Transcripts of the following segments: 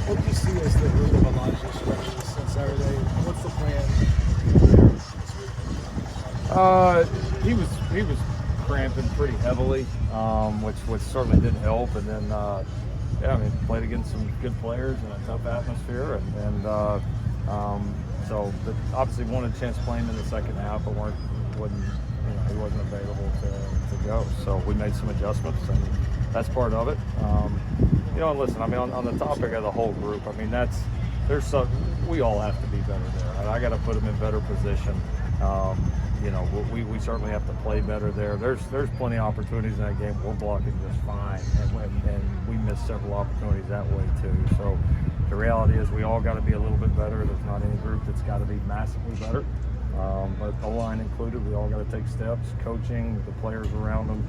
What do you see as the root of Elijah's struggles on Saturday? What's the plan there this week? He was cramping pretty heavily, which certainly didn't help. And then yeah, I mean, played against some good players in a tough atmosphere, so but obviously wanted a chance to play him in the second half, but he wasn't available to go. So we made some adjustments, and that's part of it. And listen, I mean, on the topic of the whole group, I mean, we all have to be better there. And I got to put them in better position. We certainly have to play better there. There's plenty of opportunities in that game. We're blocking just fine, and we missed several opportunities that way too. So the reality is we all got to be a little bit better. There's not any group that's got to be massively better. But O-line included, we all got to take steps, coaching, the players around them,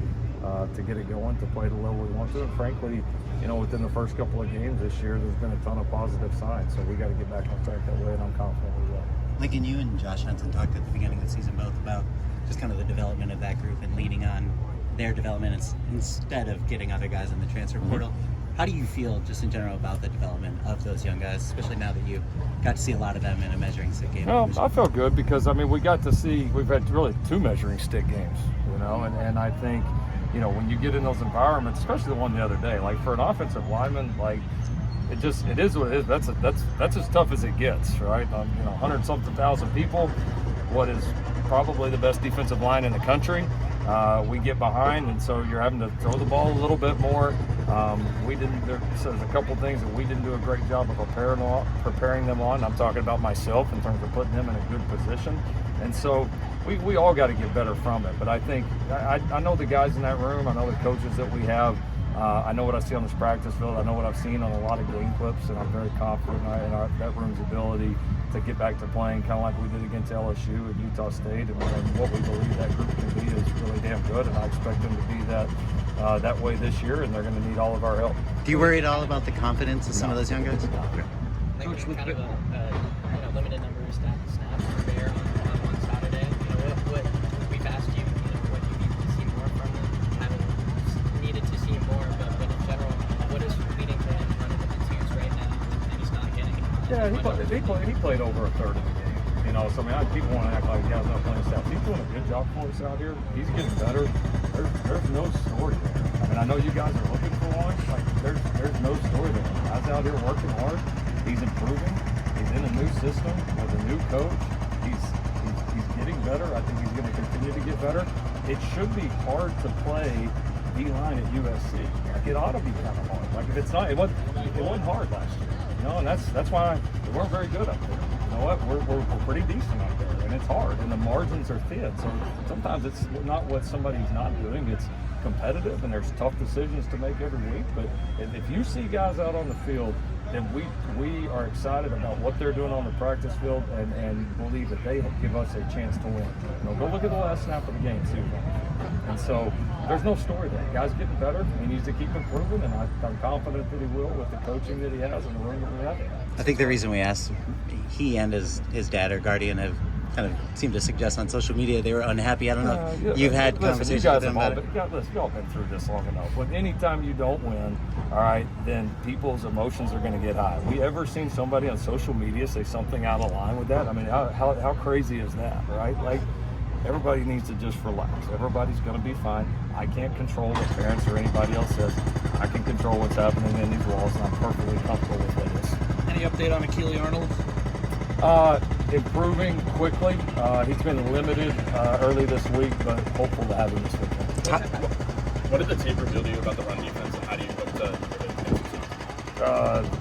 to get it going, to play the level we want to. And frankly, within the first couple of games this year, there's been a ton of positive signs. So we got to get back on track that way, and I'm confident we will. Lincoln, you and Josh Henson talked at the beginning of the season both about just kind of the development of that group and leaning on their development instead of getting other guys in the transfer portal. How do you feel just in general about the development of those young guys, especially now that you got to see a lot of them in a measuring stick game? Well, I feel good because, I mean, we've had really 2 measuring stick games, and I think, when you get in those environments, especially the one the other day, like for an offensive lineman, like it is what it is. That's as tough as it gets, right? 100-something thousand people, what is probably the best defensive line in the country. We get behind, and so you're having to throw the ball a little bit more. There's a couple things that we didn't do a great job of preparing them on. I'm talking about myself in terms of putting them in a good position. And so we all got to get better from it. But I think I know the guys in that room. I know the coaches that we have. I know what I see on this practice field. I know what I've seen on a lot of game clips, and I'm very confident in that room's ability to get back to playing kind of like we did against LSU and Utah State. And what we believe that group can be is really damn good, and I expect them to be that way this year, and they're going to need all of our help. Do you worry at all about the confidence of some of those young guys? Coach, with kind of a limited number of snaps for Bear on Saturday, what we've asked you, what you need to see more from them, haven't needed to see more, but in general, what is leading to him running with the twos right now, and he's not getting it? Yeah, he played over a third of the game. So I mean, people want to act like he has not playing stats. He's doing a good job for us out here. He's getting better. There's no story there. I mean, I know you guys are looking for one. Like, there's no story there. Guys out here working hard. He's improving. He's in a new system with a new coach. He's getting better. I think he's going to continue to get better. It should be hard to play D-line at USC. Like, it ought to be kind of hard. Like, if it's not, it wasn't hard last year. And that's why we weren't very good up there. You know what? We're pretty decent up there, and it's hard, and the margins are thin. So sometimes it's not what somebody's not doing. It's competitive, and there's tough decisions to make every week. But if you see guys out on the field, then we are excited about what they're doing on the practice field, and believe that they give us a chance to win. Go look at the last snap of the game too. And so there's no story there. Guy's getting better. He needs to keep improving, and I'm confident that he will with the coaching that he has and the room that we have. I think the reason we asked, he and his dad or guardian have kind of seemed to suggest on social media they were unhappy. I don't know if you've had conversations with them about it. You've all been through this long enough. When anytime you don't win, all right, then people's emotions are going to get high. We ever seen somebody on social media say something out of line with that? I mean, how crazy is that, right? Like, everybody needs to just relax. Everybody's going to be fine. I can't control what parents or anybody else says. I can control what's happening in these walls, and I'm perfectly comfortable with this. Any update on Akili Arnold? Improving quickly. He's been limited early this week, but hopeful to have him this weekend. What did the tape reveal to you about the run defense, and how do you hope to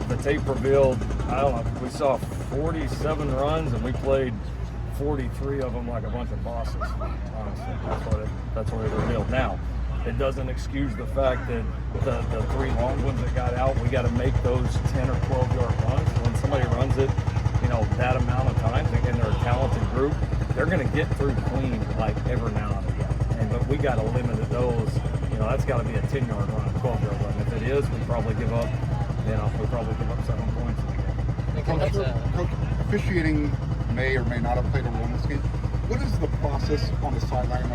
The tape revealed, I don't know, we saw 47 runs, and we played 43 of them like a bunch of bosses. Honestly, that's what it revealed. Now, it doesn't excuse the fact that the 3 long ones that got out, we got to make those 10 or 12-yard runs. When somebody runs it, that amount of times, and they're a talented group, they're going to get through clean like every now and again. But we got to limit those. That's got to be a 10-yard run, a 12-yard run. If it is, we probably give up. We probably give up 7 points. Coach, officiating may or may not have played a role in this game. What is the process on the sideline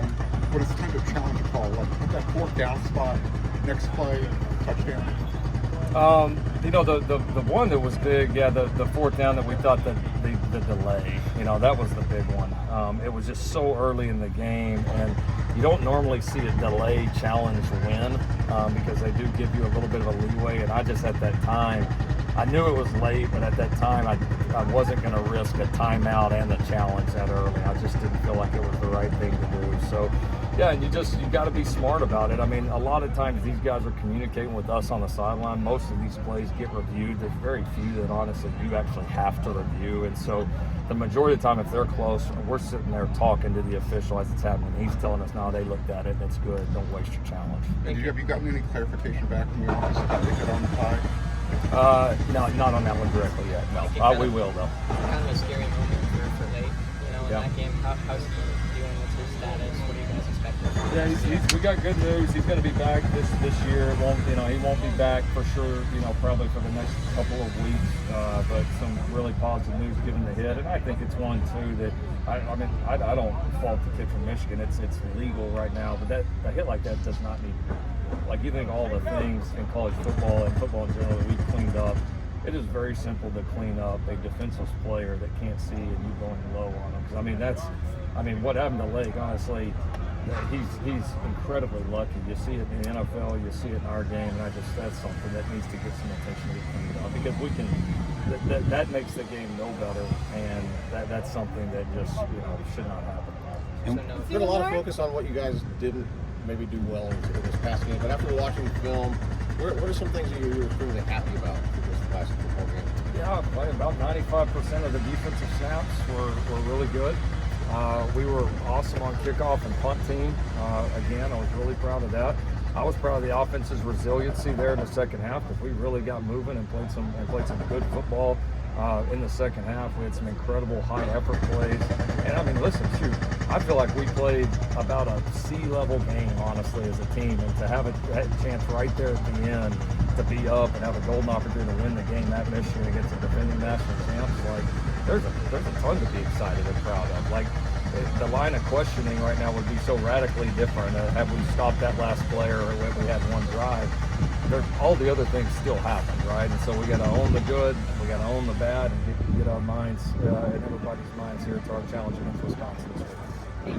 when it's time to challenge a call? Like, hit that 4th down spot, next play, touchdown? You know, the one that was big, yeah, the fourth down that we thought that the delay, you know, that was the big one. It was just so early in the game, and you don't normally see a delay challenge win because they do give you a little bit of a leeway. And I just at that time, I knew it was late, but at that time I wasn't going to risk a timeout and the challenge that early. I just didn't feel like it was the right thing to do. So, yeah, and you got to be smart about it. I mean, a lot of times these guys are communicating with us on the sideline. Most of these plays get reviewed. There's very few that honestly you actually have to review. And so the majority of the time, if they're close, we're sitting there talking to the official as it's happening. He's telling us, no, they looked at it and it's good. Don't waste your challenge. And have you gotten any clarification back from your office about they hit on the tie? No, not on that one directly yet. No, we will though. Kind of a scary moment for late, you know, in Yeah. that game. How's he doing? What's his status? What do you guys expect? Yeah, we got good news. He's going to be back this year. He won't be back for sure. You know, probably for the next couple of weeks. But some really positive news given the hit, and I think it's one too that I don't fault the kid from Michigan. It's legal right now, but a hit like that does not need to be. Like, you think all the things in college football and football in general that we've cleaned up, it is very simple to clean up a defenseless player that can't see and you going low on him. Because what happened to Lake, honestly, he's incredibly lucky. You see it in the NFL, you see it in our game, and that's something that needs to get some attention to get cleaned up because we can. That makes the game no better, and that's something that just should not happen. There's been a lot of focus on what you guys didn't maybe do well in this past game, but after watching the film, what are some things that you were extremely happy about in this last football game? Yeah, about 95% of the defensive snaps were really good. We were awesome on kickoff and punt team. Again, I was really proud of that. I was proud of the offense's resiliency there in the second half because we really got moving and played some good football. In the second half, we had some incredible high effort plays. And listen, I feel like we played about a C-level game, honestly, as a team. And to have a chance right there at the end to be up and have a golden opportunity to win the game at Michigan against the defending national champs, there's a ton to be excited and proud of. The line of questioning right now would be so radically different. Have we stopped that last player or have we had one drive? All the other things still happen, right? And so we got to own the good, we got to own the bad, and get our minds and everybody's minds here to our challenge against Wisconsin this week.